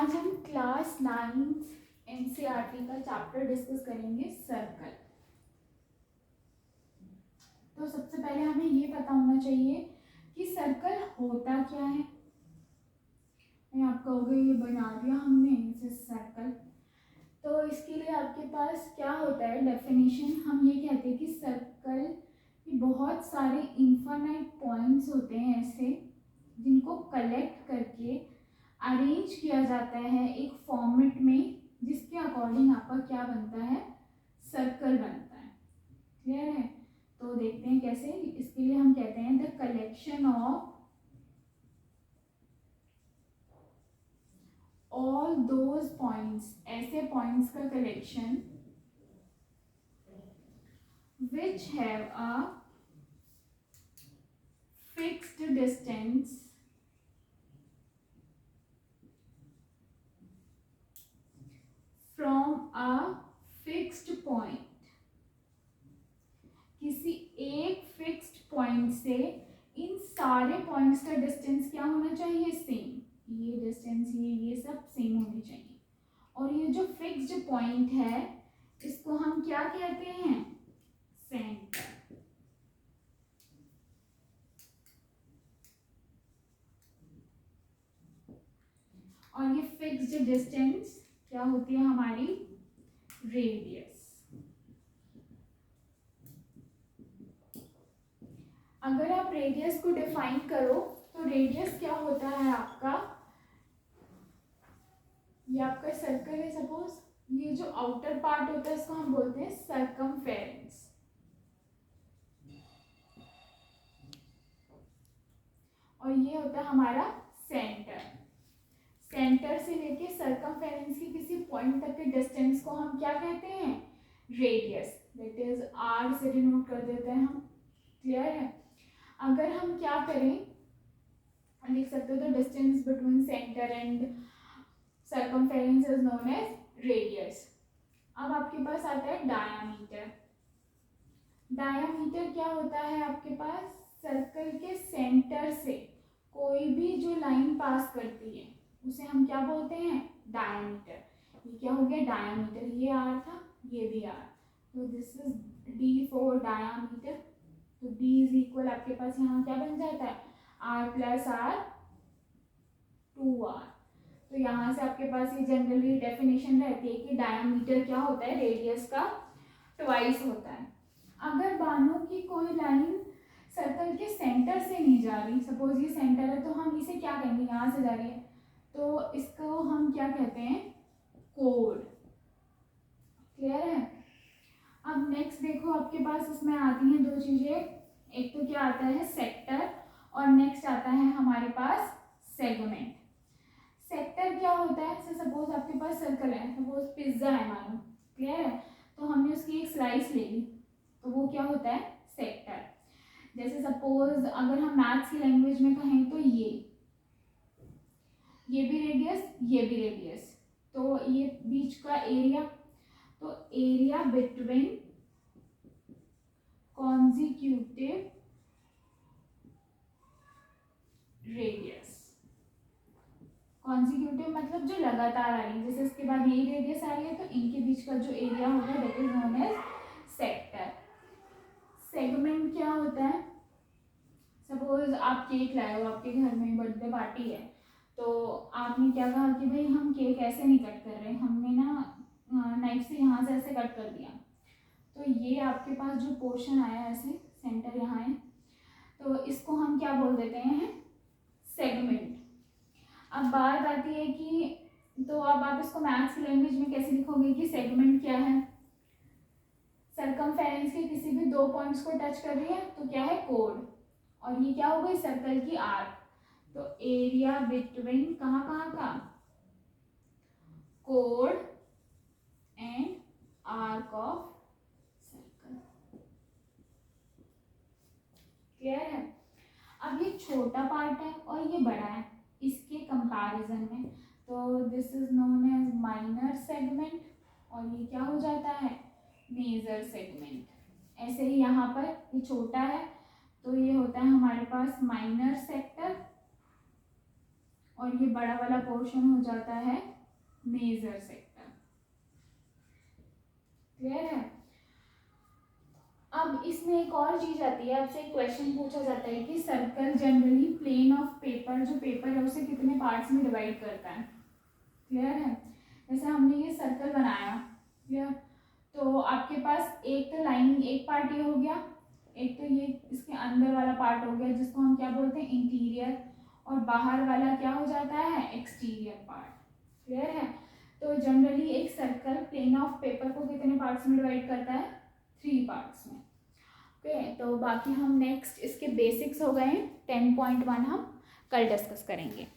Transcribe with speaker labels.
Speaker 1: आज हम class 9 NCERT का चैप्टर डिस्कस करेंगे सर्कल। तो सबसे पहले हमें ये पता होना चाहिए कि सर्कल होता क्या है। आप कहोगे ये बना दिया हमने इसे सर्कल, तो इसके लिए आपके पास क्या होता है डेफिनेशन। हम ये कहते हैं कि सर्कल की बहुत सारे इनफाइनाइट पॉइंट्स होते हैं ऐसे, जिनको कलेक्ट करके अरेंज किया जाता है एक फॉर्मेट में, जिसके अकॉर्डिंग आपका क्या बनता है, सर्कल बनता है। क्लियर है? तो देखते हैं कैसे। इसके लिए हम कहते हैं the collection of all those points, ऐसे पॉइंट्स का collection which have a fixed distance from a fixed point. किसी एक फिक्स्ड पॉइंट से इन सारे पॉइंट्स का डिस्टेंस क्या होना चाहिए, सेम। ये डिस्टेंस ये सब सेम होनी चाहिए। और ये जो फिक्स्ड पॉइंट है इसको हम क्या कहते हैं, सेंटर। और ये फिक्स्ड डिस्टेंस क्या होती है हमारी, रेडियस। अगर आप रेडियस को डिफाइन करो तो रेडियस क्या होता है आपका, ये आपका सर्कल है सपोज, ये जो आउटर पार्ट होता है इसको हम बोलते हैं सर्कमफेरेंस। और ये होता है हमारा सेंटर। सेंटर से लेके सर्कमफेरेंस की किसी पॉइंट तक के डिस्टेंस को हम क्या कहते हैं, रेडियस। दैट इज आर से डिनोट कर देते हैं हम। क्लियर है? अगर हम क्या करें, लिख सकते हो, तो distance between centre and circumference is known as radius. अब आपके पास आता है डायामीटर। डायामीटर क्या होता है आपके पास, सर्कल के सेंटर से कोई भी जो लाइन पास करती है उसे हम क्या बोलते हैं, डायामीटर। ये क्या हो गया, डायामीटर। ये आर था, ये भी आर, तो this is D for diameter. तो डी इज इक्वल आपके पास यहाँ क्या बन जाता है, आर प्लस आर 2r। तो यहाँ से आपके पास ये जनरली डेफिनेशन रहती है कि डायामीटर क्या होता है, रेडियस का ट्वाइस होता है। अगर मानो कि कोई लाइन सर्कल के सेंटर से नहीं जा रही, सपोज ये सेंटर है, तो हम इसे क्या कहेंगे, यहाँ से जा रही है तो इसको हम क्या कहते हैं, कोड। क्लियर है? अब नेक्स्ट देखो, आपके पास इसमें आती हैं दो चीजें। एक तो क्या आता है, सेक्टर, और नेक्स्ट आता है हमारे पास सेगमेंट। सेक्टर क्या होता है, सपोज आपके पास सर्कल है, सपोज पिज्जा है मानो। क्लियर है? तो हमने उसकी एक स्लाइस ले ली, तो वो क्या होता है, सेक्टर। जैसे सपोज अगर हम मैथ्स की लैंग्वेज में कहें तो ये भी रेडियस, ये भी रेडियस, तो ये बीच का एरिया, तो area between consecutive radius. Consecutive मतलब जो लगातार आ रही है, जैसे इसके बाद यही रेडियस आ रही है, तो इनके बीच का जो एरिया होगा that is known as sector. Segment क्या होता है, सपोज आप केक लाए हो, आपके घर में बर्थडे पार्टी है, तो आपने क्या कहा कि भाई हम केक ऐसे नहीं कट कर रहे, हमने ना नाइफ से यहाँ से ऐसे कट कर दिया। तो ये आपके पास जो पोर्शन आया ऐसे, सेंटर यहाँ है, तो इसको हम क्या बोल देते हैं, सेगमेंट। अब बात आती है कि तो अब आप इसको मैथ्स की लैंग्वेज में कैसे लिखोगे कि सेगमेंट क्या है, सर्कमफेरेंस के किसी भी दो पॉइंट्स को टच कर रही है तो क्या है, कोड। और ये क्या हो गई, सर्कल की आर्क, तो एरिया बिटवीन कहाँ कहाँ का, code and arc of circle. Clear है? अब ये छोटा पार्ट है और ये बड़ा है, इसके कंपैरिजन में, तो this is known as minor segment, और ये क्या हो जाता है, मेजर सेगमेंट। ऐसे ही यहाँ पर ये छोटा है तो ये होता है हमारे पास माइनर सेक्टर, और ये बड़ा वाला पोर्शन हो जाता है मेजर सेक्टर। क्लियर है? अब इसमें एक और चीज आती है, आपसे एक क्वेश्चन पूछा जाता है कि circle generally plane of paper, जो पेपर है उसे कितने पार्ट्स में डिवाइड करता है। क्लियर है? जैसे हमने ये सर्कल बनाया, क्लियर, तो आपके पास एक तो लाइनिंग एक पार्ट ये हो गया, एक तो ये इसके अंदर वाला पार्ट हो गया जिसको हम क्या बोलते हैं इंटीरियर, और बाहर वाला क्या हो जाता है एक्सटीरियर पार्ट। क्लियर है? तो जनरली एक सर्कल प्लेन ऑफ पेपर को कितने पार्ट्स में डिवाइड करता है, 3 पार्ट्स में। ओके, तो बाकी हम नेक्स्ट इसके बेसिक्स हो गए 10.1 हम कल डिस्कस करेंगे।